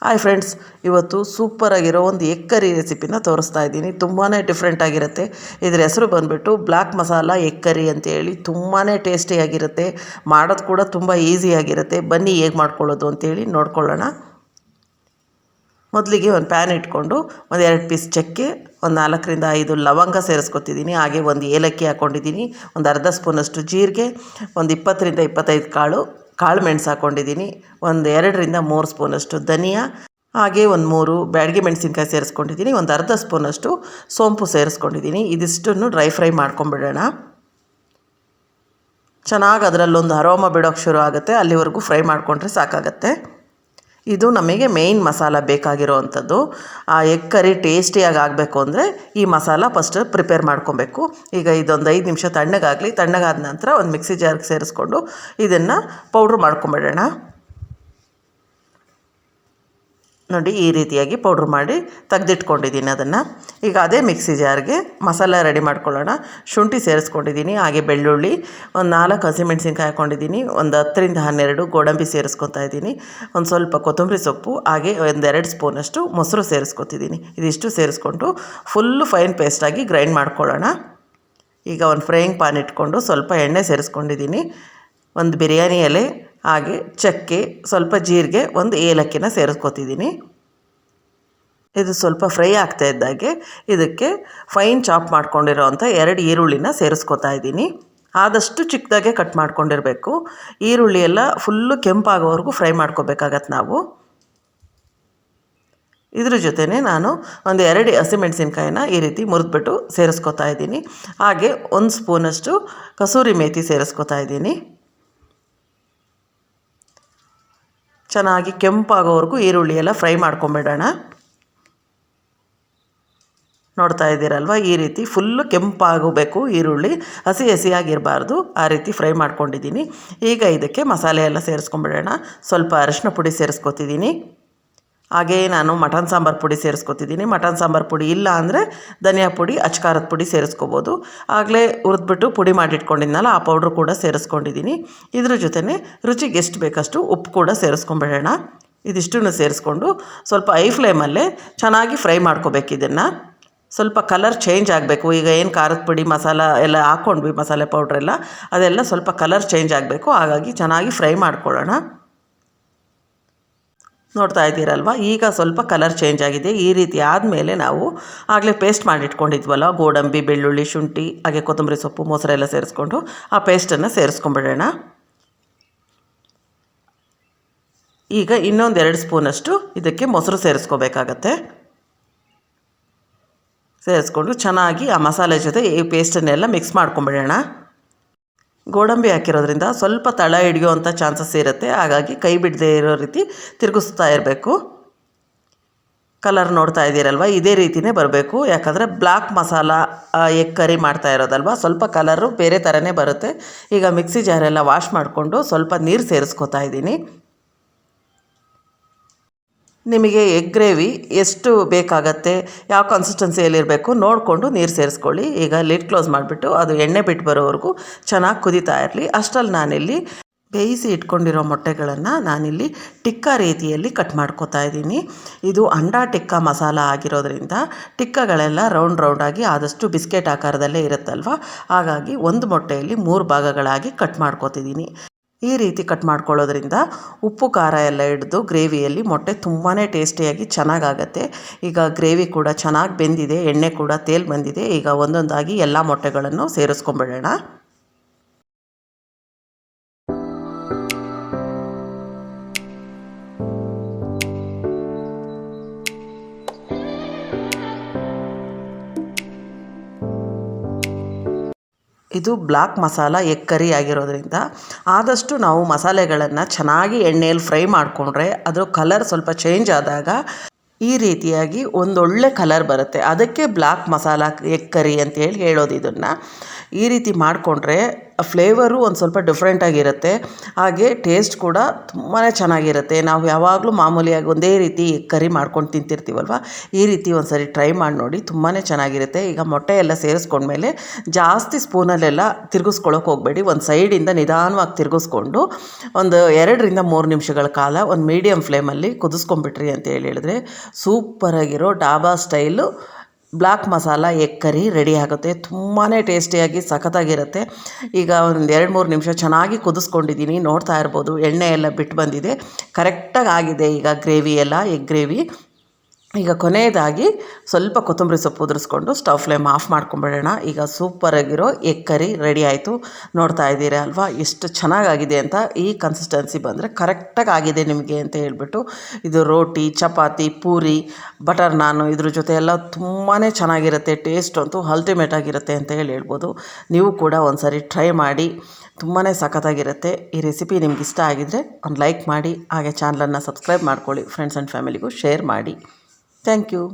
Hi friends, ಇವತ್ತು ಸೂಪರಾಗಿರೋ ಒಂದು egg curry ರೆಸಿಪಿನ ತೋರಿಸ್ತಾ ಇದ್ದೀನಿ. ತುಂಬಾ ಡಿಫ್ರೆಂಟ್ ಆಗಿರುತ್ತೆ. ಇದ್ರ ಹೆಸರು ಬಂದುಬಿಟ್ಟು ಬ್ಲ್ಯಾಕ್ ಮಸಾಲ ಎಗ್ ಕರಿ ಅಂತೇಳಿ. ತುಂಬಾ ಟೇಸ್ಟಿಯಾಗಿರುತ್ತೆ, ಮಾಡೋದು ಕೂಡ ತುಂಬ ಈಸಿಯಾಗಿರುತ್ತೆ. ಬನ್ನಿ ಹೇಗೆ ಮಾಡ್ಕೊಳ್ಳೋದು ಅಂತೇಳಿ ನೋಡ್ಕೊಳ್ಳೋಣ. ಮೊದಲಿಗೆ ಒಂದು ಪ್ಯಾನ್ ಇಟ್ಕೊಂಡು ಒಂದು 2 ಪೀಸ್ ಚಕ್ಕೆ, ಒಂದು 4ರಿಂದ 5 ಲವಂಗ ಸೇರಿಸ್ಕೊತಿದ್ದೀನಿ. ಹಾಗೆ ಒಂದು ಏಲಕ್ಕಿ ಹಾಕ್ಕೊಂಡಿದ್ದೀನಿ, ಒಂದು ಅರ್ಧ ಸ್ಪೂನಷ್ಟು ಜೀರಿಗೆ, ಒಂದು 20ರಿಂದ 25 ಕಾಳು ಮೆಣಸು ಹಾಕ್ಕೊಂಡಿದ್ದೀನಿ, ಒಂದು 2ರಿಂದ 3 ಸ್ಪೂನಷ್ಟು ಧನಿಯಾ, ಹಾಗೆ ಒಂದು 3 ಬ್ಯಾಡಗಿ ಮೆಣಸಿನ್ಕಾಯಿ ಸೇರಿಸ್ಕೊಂಡಿದ್ದೀನಿ, ಒಂದು ಅರ್ಧ ಸ್ಪೂನಷ್ಟು ಸೋಂಪು ಸೇರಿಸ್ಕೊಂಡಿದ್ದೀನಿ. ಇದಿಷ್ಟನ್ನು ಡ್ರೈ ಫ್ರೈ ಮಾಡ್ಕೊಂಬಿಡೋಣ. ಚೆನ್ನಾಗಿ ಅದರಲ್ಲೊಂದು ಅರೋಮ ಬಿಡೋಕ್ಕೆ ಶುರು ಆಗುತ್ತೆ, ಅಲ್ಲಿವರೆಗೂ ಫ್ರೈ ಮಾಡಿಕೊಂಡ್ರೆ ಸಾಕಾಗತ್ತೆ. ಇದು ನಮಗೆ ಮೇಯ್ನ್ ಮಸಾಲ ಬೇಕಾಗಿರೋ ಅಂಥದ್ದು. ಆ ಎಗ್ ಕರಿ ಟೇಸ್ಟಿಯಾಗಿ ಆಗಬೇಕು ಅಂದರೆ ಈ ಮಸಾಲ ಫಸ್ಟ್ ಪ್ರಿಪೇರ್ ಮಾಡ್ಕೊಬೇಕು. ಈಗ ಇದೊಂದು 5 ನಿಮಿಷ ತಣ್ಣಗಾಗಲಿ. ತಣ್ಣಗಾದ ನಂತರ ಒಂದು ಮಿಕ್ಸಿ ಜಾರ್ಗೆ ಸೇರಿಸ್ಕೊಂಡು ಇದನ್ನು ಪೌಡ್ರ್ ಮಾಡ್ಕೊಂಬಿಡೋಣ. ನೋಡಿ, ಈ ರೀತಿಯಾಗಿ ಪೌಡ್ರ್ ಮಾಡಿ ತೆಗೆದಿಟ್ಕೊಂಡಿದ್ದೀನಿ ಅದನ್ನು. ಈಗ ಅದೇ ಮಿಕ್ಸಿ ಜಾರ್ಗೆ ಮಸಾಲ ರೆಡಿ ಮಾಡ್ಕೊಳ್ಳೋಣ. ಶುಂಠಿ ಸೇರಿಸ್ಕೊಂಡಿದ್ದೀನಿ, ಹಾಗೆ ಬೆಳ್ಳುಳ್ಳಿ, ಒಂದು 4 ಹಸಿಮೆಣ್ಸಿನ್ಕಾಯಿ ಹಾಕ್ಕೊಂಡಿದ್ದೀನಿ, ಒಂದು 10ರಿಂದ 12 ಗೋಡಂಬಿ ಸೇರಿಸ್ಕೊತಾ ಇದ್ದೀನಿ, ಒಂದು ಸ್ವಲ್ಪ ಕೊತ್ತಂಬರಿ ಸೊಪ್ಪು, ಹಾಗೆ ಒಂದು 2 ಸ್ಪೂನಷ್ಟು ಮೊಸರು ಸೇರಿಸ್ಕೊತಿದ್ದೀನಿ. ಇದಿಷ್ಟು ಸೇರಿಸ್ಕೊಂಡು ಫುಲ್ಲು ಫೈನ್ ಪೇಸ್ಟಾಗಿ ಗ್ರೈಂಡ್ ಮಾಡ್ಕೊಳ್ಳೋಣ. ಈಗ ಒಂದು ಫ್ರೈಯಿಂಗ್ ಪ್ಯಾನ್ ಇಟ್ಕೊಂಡು ಸ್ವಲ್ಪ ಎಣ್ಣೆ ಸೇರಿಸ್ಕೊಂಡಿದ್ದೀನಿ, ಒಂದು ಬಿರಿಯಾನಿ ಎಲೆ, ಹಾಗೆ ಚಕ್ಕೆ, ಸ್ವಲ್ಪ ಜೀರಿಗೆ, ಒಂದು ಏಲಕ್ಕಿನ ಸೇರಿಸ್ಕೊತಿದ್ದೀನಿ. ಇದು ಸ್ವಲ್ಪ ಫ್ರೈ ಆಗ್ತಾ ಇದ್ದಾಗೆ ಇದಕ್ಕೆ ಫೈನ್ ಚಾಪ್ ಮಾಡ್ಕೊಂಡಿರೋ ಅಂಥ 2 ಈರುಳ್ಳಿನ ಸೇರಿಸ್ಕೊತಾ ಇದ್ದೀನಿ. ಆದಷ್ಟು ಚಿಕ್ಕದಾಗೆ ಕಟ್ ಮಾಡ್ಕೊಂಡಿರಬೇಕು. ಈರುಳ್ಳಿ ಎಲ್ಲ ಫುಲ್ಲು ಕೆಂಪಾಗೋವರೆಗೂ ಫ್ರೈ ಮಾಡ್ಕೋಬೇಕಾಗತ್ತೆ ನಾವು. ಇದ್ರ ಜೊತೆನೇ ನಾನು ಒಂದು 2 ಹಸಿಮೆಣ್ಸಿನ್ಕಾಯಿನ ಈ ರೀತಿ ಮುರಿದ್ಬಿಟ್ಟು ಸೇರಿಸ್ಕೊತಾ ಇದ್ದೀನಿ. ಹಾಗೆ 1 ಸ್ಪೂನಷ್ಟು ಕಸೂರಿ ಮೇಥಿ ಸೇರಿಸ್ಕೊತಾ ಇದ್ದೀನಿ. ಚೆನ್ನಾಗಿ ಕೆಂಪಾಗೋವರೆಗೂ ಈರುಳ್ಳಿ ಎಲ್ಲ ಫ್ರೈ ಮಾಡ್ಕೊಂಬಿಡೋಣ. ನೋಡ್ತಾ ಇದ್ದೀರಲ್ವ, ಈ ರೀತಿ ಫುಲ್ಲು ಕೆಂಪಾಗಬೇಕು ಈರುಳ್ಳಿ, ಹಸಿಯಾಗಿರಬಾರ್ದು, ಆ ರೀತಿ ಫ್ರೈ ಮಾಡ್ಕೊಂಡಿದ್ದೀನಿ. ಈಗ ಇದಕ್ಕೆ ಮಸಾಲೆ ಎಲ್ಲ ಸೇರಿಸ್ಕೊಂಬಿಡೋಣ. ಸ್ವಲ್ಪ ಅರಿಶಿನ ಪುಡಿ ಸೇರಿಸ್ಕೊತಿದ್ದೀನಿ, ಹಾಗೇ ನಾನು ಮಟನ್ ಸಾಂಬಾರು ಪುಡಿ ಸೇರಿಸ್ಕೊತಿದ್ದೀನಿ. ಮಟನ್ ಸಾಂಬಾರು ಪುಡಿ ಇಲ್ಲ ಅಂದರೆ ಧನಿಯಾ ಪುಡಿ, ಅಚ್ಕಾರದ ಪುಡಿ ಸೇರಿಸ್ಕೋಬೋದು. ಆಗಲೇ ಹುರಿದ್ಬಿಟ್ಟು ಪುಡಿ ಮಾಡಿಟ್ಕೊಂಡಿದ್ನಲ್ಲ, ಆ ಪೌಡ್ರು ಕೂಡ ಸೇರಿಸ್ಕೊಂಡಿದ್ದೀನಿ. ಇದ್ರ ಜೊತೆನೇ ರುಚಿಗೆ ಎಷ್ಟು ಬೇಕಷ್ಟು ಉಪ್ಪು ಕೂಡ ಸೇರಿಸ್ಕೊಂಬಿಡೋಣ. ಇದಿಷ್ಟನ್ನು ಸೇರಿಸ್ಕೊಂಡು ಸ್ವಲ್ಪ ಐ ಫ್ಲೇಮಲ್ಲೇ ಚೆನ್ನಾಗಿ ಫ್ರೈ ಮಾಡ್ಕೋಬೇಕು. ಇದನ್ನು ಸ್ವಲ್ಪ ಕಲರ್ ಚೇಂಜ್ ಆಗಬೇಕು. ಈಗ ಏನು ಖಾರದ ಪುಡಿ ಮಸಾಲ ಎಲ್ಲ ಹಾಕ್ಕೊಂಡ್ವಿ, ಮಸಾಲೆ ಪೌಡ್ರೆಲ್ಲ, ಅದೆಲ್ಲ ಸ್ವಲ್ಪ ಕಲರ್ ಚೇಂಜ್ ಆಗಬೇಕು. ಹಾಗಾಗಿ ಚೆನ್ನಾಗಿ ಫ್ರೈ ಮಾಡ್ಕೊಳ್ಳೋಣ. ನೋಡ್ತಾ ಇದ್ದೀರಲ್ವ, ಈಗ ಸ್ವಲ್ಪ ಕಲರ್ ಚೇಂಜ್ ಆಗಿದೆ. ಈ ರೀತಿ ಆದಮೇಲೆ ನಾವು ಆಗಲೇ ಪೇಸ್ಟ್ ಮಾಡಿಟ್ಕೊಂಡಿದ್ವಲ್ಲ, ಗೋಡಂಬಿ, ಬೆಳ್ಳುಳ್ಳಿ, ಶುಂಠಿ, ಹಾಗೆ ಕೊತ್ತಂಬರಿ ಸೊಪ್ಪು, ಮೊಸರೆಲ್ಲ ಸೇರಿಸ್ಕೊಂಡು ಆ ಪೇಸ್ಟನ್ನು ಸೇರಿಸ್ಕೊಂಬಿಡೋಣ. ಈಗ ಇನ್ನೊಂದು 2 ಸ್ಪೂನಷ್ಟು ಇದಕ್ಕೆ ಮೊಸರು ಸೇರಿಸ್ಕೋಬೇಕಾಗತ್ತೆ. ಸೇರಿಸ್ಕೊಂಡು ಚೆನ್ನಾಗಿ ಆ ಮಸಾಲೆ ಜೊತೆ ಈ ಪೇಸ್ಟನ್ನೆಲ್ಲ ಮಿಕ್ಸ್ ಮಾಡ್ಕೊಂಬಿಡೋಣ. ಗೋಡಂಬಿ ಹಾಕಿರೋದ್ರಿಂದ ಸ್ವಲ್ಪ ತಳ ಹಿಡಿಯೋವಂಥ ಚಾನ್ಸಸ್ ಇರುತ್ತೆ, ಹಾಗಾಗಿ ಕೈ ಬಿಡದೆ ಇರೋ ರೀತಿ ತಿರುಗಿಸ್ತಾ ಇರಬೇಕು. ಕಲರ್ ನೋಡ್ತಾ ಇದ್ದೀರಲ್ವ, ಇದೇ ರೀತಿಯೇ ಬರಬೇಕು. ಯಾಕಂದರೆ ಬ್ಲ್ಯಾಕ್ ಮಸಾಲ ಎಗ್ ಕರಿ ಮಾಡ್ತಾ ಇರೋದಲ್ವ, ಸ್ವಲ್ಪ ಕಲರು ಬೇರೆ ಥರನೇ ಬರುತ್ತೆ. ಈಗ ಮಿಕ್ಸಿ ಜಾರೆಲ್ಲ ವಾಶ್ ಮಾಡಿಕೊಂಡು ಸ್ವಲ್ಪ ನೀರು ಸೇರಿಸ್ಕೊತಾ ಇದ್ದೀನಿ. ನಿಮಗೆ ಎಗ್ ಗ್ರೇವಿ ಎಷ್ಟು ಬೇಕಾಗತ್ತೆ, ಯಾವ ಕನ್ಸಿಸ್ಟೆನ್ಸಿಯಲ್ಲಿರಬೇಕು ನೋಡಿಕೊಂಡು ನೀರು ಸೇರಿಸ್ಕೊಳ್ಳಿ. ಈಗ ಲಿಡ್ ಕ್ಲೋಸ್ ಮಾಡಿಬಿಟ್ಟು ಅದು ಎಣ್ಣೆ ಬಿಟ್ಟು ಬರೋವರೆಗೂ ಚೆನ್ನಾಗಿ ಕುದೀತಾ ಇರಲಿ. ಅಷ್ಟರಲ್ಲಿ ನಾನಿಲ್ಲಿ ಬೇಯಿಸಿ ಇಟ್ಕೊಂಡಿರೋ ಮೊಟ್ಟೆಗಳನ್ನು ನಾನಿಲ್ಲಿ ಟಿಕ್ಕಾ ರೀತಿಯಲ್ಲಿ ಕಟ್ ಮಾಡ್ಕೋತಾ ಇದ್ದೀನಿ. ಇದು ಅಂಡಾ ಟಿಕ್ಕಾ ಮಸಾಲ ಆಗಿರೋದ್ರಿಂದ ಟಿಕ್ಕಗಳೆಲ್ಲ ರೌಂಡಾಗಿ ಆದಷ್ಟು ಬಿಸ್ಕೆಟ್ ಆಕಾರದಲ್ಲೇ ಇರುತ್ತಲ್ವ, ಹಾಗಾಗಿ ಒಂದು ಮೊಟ್ಟೆಯಲ್ಲಿ 3 ಭಾಗಗಳಾಗಿ ಕಟ್ ಮಾಡ್ಕೋತಿದ್ದೀನಿ. ಈ ರೀತಿ ಕಟ್ ಮಾಡ್ಕೊಳ್ಳೋದ್ರಿಂದ ಉಪ್ಪು ಖಾರ ಎಲ್ಲ ಹಿಡಿದು ಗ್ರೇವಿಯಲ್ಲಿ ಮೊಟ್ಟೆ ತುಂಬಾ ಟೇಸ್ಟಿಯಾಗಿ ಚೆನ್ನಾಗಾಗತ್ತೆ. ಈಗ ಗ್ರೇವಿ ಕೂಡ ಚೆನ್ನಾಗಿ ಬೆಂದಿದೆ, ಎಣ್ಣೆ ಕೂಡ ತೇಲ್ ಬಂದಿದೆ. ಈಗ ಒಂದೊಂದಾಗಿ ಎಲ್ಲ ಮೊಟ್ಟೆಗಳನ್ನು ಸೇರಿಸ್ಕೊಂಬಿಡೋಣ. ಇದು ಬ್ಲ್ಯಾಕ್ ಮಸಾಲ ಎಗ್ ಕರಿ ಆಗಿರೋದ್ರಿಂದ ಆದಷ್ಟು ನಾವು ಮಸಾಲೆಗಳನ್ನು ಚೆನ್ನಾಗಿ ಎಣ್ಣೆಯಲ್ಲಿ ಫ್ರೈ ಮಾಡಿಕೊಂಡ್ರೆ ಅದು ಕಲರ್ ಸ್ವಲ್ಪ ಚೇಂಜ್ ಆದಾಗ ಈ ರೀತಿಯಾಗಿ ಒಂದೊಳ್ಳೆ ಕಲರ್ ಬರುತ್ತೆ. ಅದಕ್ಕೆ ಬ್ಲ್ಯಾಕ್ ಮಸಾಲ ಎಗ್ ಕರಿ ಅಂತೇಳಿ ಹೇಳೋದು ಇದನ್ನು. ಈ ರೀತಿ ಮಾಡಿಕೊಂಡ್ರೆ ಫ್ಲೇವರು ಒಂದು ಸ್ವಲ್ಪ ಡಿಫ್ರೆಂಟಾಗಿರುತ್ತೆ, ಹಾಗೆ ಟೇಸ್ಟ್ ಕೂಡ ತುಂಬಾ ಚೆನ್ನಾಗಿರುತ್ತೆ. ನಾವು ಯಾವಾಗಲೂ ಮಾಮೂಲಿಯಾಗಿ ಒಂದೇ ರೀತಿ ಕರಿ ಮಾಡ್ಕೊಂಡು ತಿಂತಿರ್ತೀವಲ್ವ, ಈ ರೀತಿ ಒಂದು ಸರಿ ಟ್ರೈ ಮಾಡಿ ನೋಡಿ, ತುಂಬಾ ಚೆನ್ನಾಗಿರುತ್ತೆ. ಈಗ ಮೊಟ್ಟೆ ಎಲ್ಲ ಸೇರಿಸ್ಕೊಂಡ್ಮೇಲೆ ಜಾಸ್ತಿ ಸ್ಪೂನಲ್ಲೆಲ್ಲ ತಿರುಗಿಸ್ಕೊಳ್ಳೋಕೆ ಹೋಗಬೇಡಿ, ಒಂದು ಸೈಡಿಂದ ನಿಧಾನವಾಗಿ ತಿರುಗಿಸ್ಕೊಂಡು ಒಂದು 2-3 ನಿಮಿಷಗಳ ಕಾಲ ಒಂದು ಮೀಡಿಯಮ್ ಫ್ಲೇಮಲ್ಲಿ ಕುದಿಸ್ಕೊಂಡ್ಬಿಟ್ರಿ ಅಂತ ಹೇಳಿದ್ರೆ ಸೂಪರಾಗಿರೋ dhaba style black masala egg curry ready ಆಗುತ್ತೆ. ತುಂಬಾ ಟೇಸ್ಟಿಯಾಗಿ ಸಖತ್ತಾಗಿರುತ್ತೆ. ಈಗ ಒಂದು 2-3 ನಿಮಿಷ ಚೆನ್ನಾಗಿ ಕುದಿಸ್ಕೊಂಡಿದ್ದೀನಿ, ನೋಡ್ತಾ ಇರ್ಬೋದು ಎಣ್ಣೆ ಎಲ್ಲ ಬಿಟ್ಟು ಬಂದಿದೆ, ಕರೆಕ್ಟಾಗಿ ಆಗಿದೆ ಈಗ ಗ್ರೇವಿ ಎಲ್ಲ, ಎಗ್ ಗ್ರೇವಿ. ಈಗ ಕೊನೆಯದಾಗಿ ಸ್ವಲ್ಪ ಕೊತ್ತಂಬರಿ ಸೊಪ್ಪು ಉದುರಿಸ್ಕೊಂಡು ಸ್ಟವ್ ಫ್ಲೇಮ್ ಆಫ್ ಮಾಡ್ಕೊಂಬಿಡೋಣ. ಈಗ ಸೂಪರಾಗಿರೋ ಎಗ್ ಕರಿ ರೆಡಿ ಆಯಿತು. ನೋಡ್ತಾ ಇದ್ದೀರಾ ಅಲ್ವಾ ಎಷ್ಟು ಚೆನ್ನಾಗಾಗಿದೆ ಅಂತ. ಈ ಕನ್ಸಿಸ್ಟೆನ್ಸಿ ಬಂದರೆ ಕರೆಕ್ಟಾಗಿ ಆಗಿದೆ ನಿಮಗೆ ಅಂತ ಹೇಳ್ಬಿಟ್ಟು, ಇದು ರೋಟಿ, ಚಪಾತಿ, ಪೂರಿ, ಬಟರ್ ನಾನು ಇದ್ರ ಜೊತೆ ಎಲ್ಲ ತುಂಬಾ ಚೆನ್ನಾಗಿರುತ್ತೆ. ಟೇಸ್ಟ್ ಅಂತೂ ಅಲ್ಟಿಮೇಟ್ ಆಗಿರುತ್ತೆ ಅಂತ ಹೇಳ್ಬೋದು. ನೀವು ಕೂಡ ಒಂದು ಸಾರಿ ಟ್ರೈ ಮಾಡಿ, ತುಂಬಾ ಸಖತ್ತಾಗಿರುತ್ತೆ. ಈ ರೆಸಿಪಿ ನಿಮ್ಗೆ ಇಷ್ಟ ಆಗಿದ್ದರೆ ಒಂದು ಲೈಕ್ ಮಾಡಿ, ಹಾಗೆ ಚಾನಲನ್ನು ಸಬ್ಸ್ಕ್ರೈಬ್ ಮಾಡ್ಕೊಳ್ಳಿ, ಫ್ರೆಂಡ್ಸ್ ಆ್ಯಂಡ್ ಫ್ಯಾಮಿಲಿಗೂ ಶೇರ್ ಮಾಡಿ. Thank you.